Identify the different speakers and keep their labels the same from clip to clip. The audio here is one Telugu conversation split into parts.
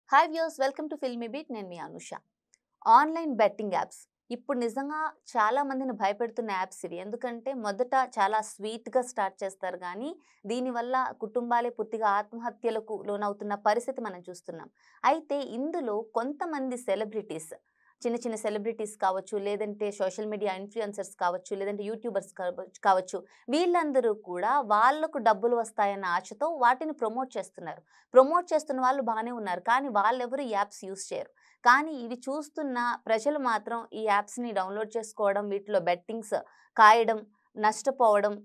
Speaker 1: Hi viewers, welcome to filmy beat. నేను మీ అనుష. ఆన్లైన్ బెట్టింగ్ యాప్స్ ఇప్పుడు నిజంగా చాలా మందిని భయపెడుతున్న యాప్స్ ఇవి. ఎందుకంటే మొదట చాలా స్వీట్గా స్టార్ట్ చేస్తారు, కానీ దీనివల్ల కుటుంబాలే పూర్తిగా ఆత్మహత్యలకు లోనవుతున్న పరిస్థితి మనం చూస్తున్నాం. అయితే ఇందులో కొంతమంది సెలబ్రిటీస్, చిన్న చిన్న సెలబ్రిటీస్ కావచ్చు, లేదంటే సోషల్ మీడియా ఇన్ఫ్లుయెన్సర్స్ కావచ్చు, లేదంటే యూట్యూబర్స్ కావచ్చు, వీళ్ళందరూ కూడా వాళ్ళకు డబ్బులు వస్తాయన్న ఆశతో వాటిని ప్రమోట్ చేస్తున్నారు. ప్రమోట్ చేస్తున్న వాళ్ళు బాగానే ఉన్నారు, కానీ వాళ్ళెవరు ఈ యాప్స్ యూజ్ చేయరు. కానీ ఇవి చూస్తున్న ప్రజలు మాత్రం ఈ యాప్స్ని డౌన్లోడ్ చేసుకోవడం, వీటిలో బెట్టింగ్స్ కాయడం, నష్టపోవడం,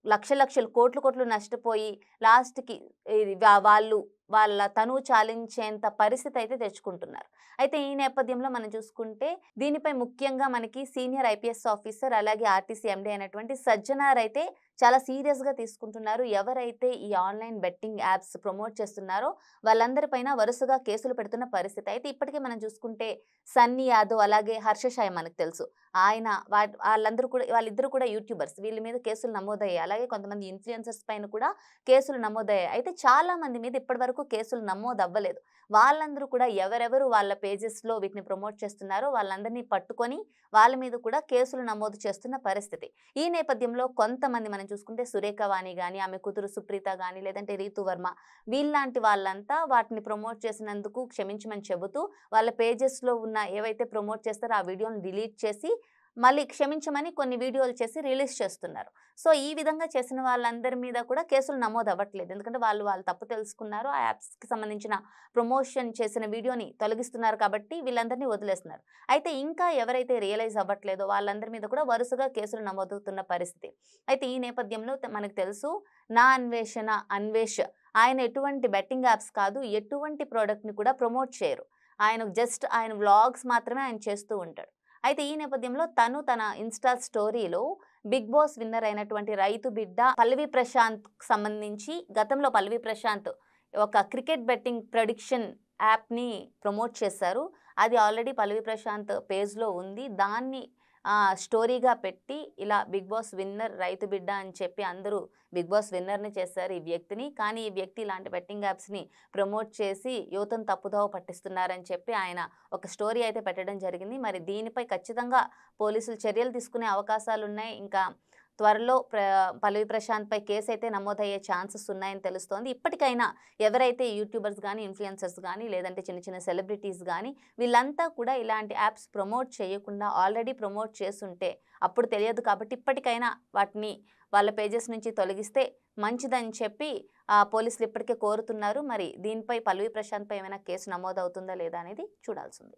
Speaker 1: లక్షలు కోట్లు కోట్లు నష్టపోయి లాస్ట్కి ఇది వాళ్ళు వాళ్ళ తనువు చాలించేంత పరిస్థితి అయితే తెచ్చుకుంటున్నారు. అయితే ఈ నేపథ్యంలో మనం చూసుకుంటే దీనిపై ముఖ్యంగా మనకి సీనియర్ ఐపీఎస్ ఆఫీసర్ అలాగే ఆర్టీసీ ఎండీ అయినటువంటి సజ్జనార్ అయితే చాలా సీరియస్గా తీసుకుంటున్నారు. ఎవరైతే ఈ ఆన్లైన్ బెట్టింగ్ యాప్స్ ప్రమోట్ చేస్తున్నారో వాళ్ళందరిపైన వరుసగా కేసులు పెడుతున్న పరిస్థితి. అయితే ఇప్పటికే మనం చూసుకుంటే సన్నీ యాదవ్ అలాగే హర్ష సాయి మనకు తెలుసు. ఆయన వాళ్ళిద్దరు కూడా యూట్యూబర్స్. వీళ్ళ మీద కేసులు నమోదయ్యాయి. అలాగే కొంతమంది ఇన్ఫ్లుయెన్సర్స్ పైన కూడా కేసులు నమోదయ్యాయి. అయితే చాలా మంది మీద ఇప్పటివరకు కేసులు నమోదు అవ్వలేదు. వాళ్ళందరూ కూడా ఎవరెవరు వాళ్ళ పేజెస్లో వీటిని ప్రమోట్ చేస్తున్నారో వాళ్ళందరినీ పట్టుకొని వాళ్ళ మీద కూడా కేసులు నమోదు చేస్తున్న పరిస్థితి. ఈ నేపథ్యంలో కొంతమంది మనం చూసుకుంటే సురేఖ వాణి కానీ, ఆమె కూతురు సుప్రీత కానీ, లేదంటే రీతు వర్మ, వీళ్ళలాంటి వాళ్ళంతా వాటిని ప్రమోట్ చేసినందుకు క్షమించమని చెబుతూ వాళ్ళ పేజెస్లో ఉన్న ఏవైతే ప్రమోట్ చేస్తారో ఆ వీడియోని డిలీట్ చేసి మళ్ళీ క్షమించమని కొన్ని వీడియోలు చేసి రిలీజ్ చేస్తున్నారు. సో ఈ విధంగా చేసిన వాళ్ళందరి మీద కూడా కేసులు నమోదు అవ్వట్లేదు. ఎందుకంటే వాళ్ళు తప్పు తెలుసుకున్నారు. ఆ యాప్స్కి సంబంధించిన ప్రమోషన్ చేసిన వీడియోని తొలగిస్తున్నారు కాబట్టి వీళ్ళందరినీ వదిలేస్తున్నారు. అయితే ఇంకా ఎవరైతే రియలైజ్ అవ్వట్లేదో వాళ్ళందరి మీద కూడా వరుసగా కేసులు నమోదవుతున్న పరిస్థితి. అయితే ఈ నేపథ్యంలో మనకు తెలుసు, నా అన్వేషణ అన్వేష్ ఆయన ఎటువంటి బెట్టింగ్ యాప్స్ కాదు, ఎటువంటి ప్రోడక్ట్ని కూడా ప్రమోట్ చేయరు. ఆయన వ్లాగ్స్ మాత్రమే ఆయన చేస్తూ ఉంటాడు. అయితే ఈ నేపథ్యంలో తన ఇన్స్టా స్టోరీలో బిగ్ బాస్ విన్నర్ అయినటువంటి రైతు బిడ్డ పల్లవి ప్రశాంత్‌కి సంబంధించి గతంలో పల్లవి ప్రశాంత్ ఒక క్రికెట్ బెట్టింగ్ ప్రెడిక్షన్ యాప్‌ని ప్రమోట్ చేశారు. అది ఆల్రెడీ పల్లవి ప్రశాంత్ పేజ్‌లో ఉంది. దాన్ని స్టోరీగా పెట్టి ఇలా బిగ్ బాస్ విన్నర్ రైతు బిడ్డ అని చెప్పి అందరూ బిగ్ బాస్ విన్నర్‌ని చేశారు ఈ వ్యక్తిని. కానీ ఈ వ్యక్తి ఇలాంటి బెట్టింగ్ యాప్స్‌ని ప్రమోట్ చేసి యువతను తప్పుదోవ పట్టిస్తున్నారని చెప్పి ఆయన ఒక స్టోరీ అయితే పెట్టడం జరిగింది. మరి దీనిపై ఖచ్చితంగా పోలీసులు చర్యలు తీసుకునే అవకాశాలున్నాయి. ఇంకా త్వరలో పల్లవి ప్రశాంత్‌పై కేసు అయితే నమోదయ్యే ఛాన్సెస్ ఉన్నాయని తెలుస్తోంది. ఇప్పటికైనా ఎవరైతే యూట్యూబర్స్ కానీ, ఇన్ఫ్లుయెన్సర్స్ కానీ, లేదంటే చిన్న చిన్న సెలబ్రిటీస్ కానీ వీళ్ళంతా కూడా ఇలాంటి యాప్స్ ప్రమోట్ చేయకుండా ఆల్రెడీ ప్రమోట్ చేసుంటే అప్పుడు తెలియదు కాబట్టి ఇప్పటికైనా వాటిని వాళ్ళ పేజెస్ నుంచి తొలగిస్తే మంచిదని చెప్పి పోలీసులు ఇప్పటికే కోరుతున్నారు. మరి దీనిపై పల్లవి ప్రశాంత్‌పై ఏమైనా కేసు నమోదవుతుందా లేదా అనేది చూడాల్సింది.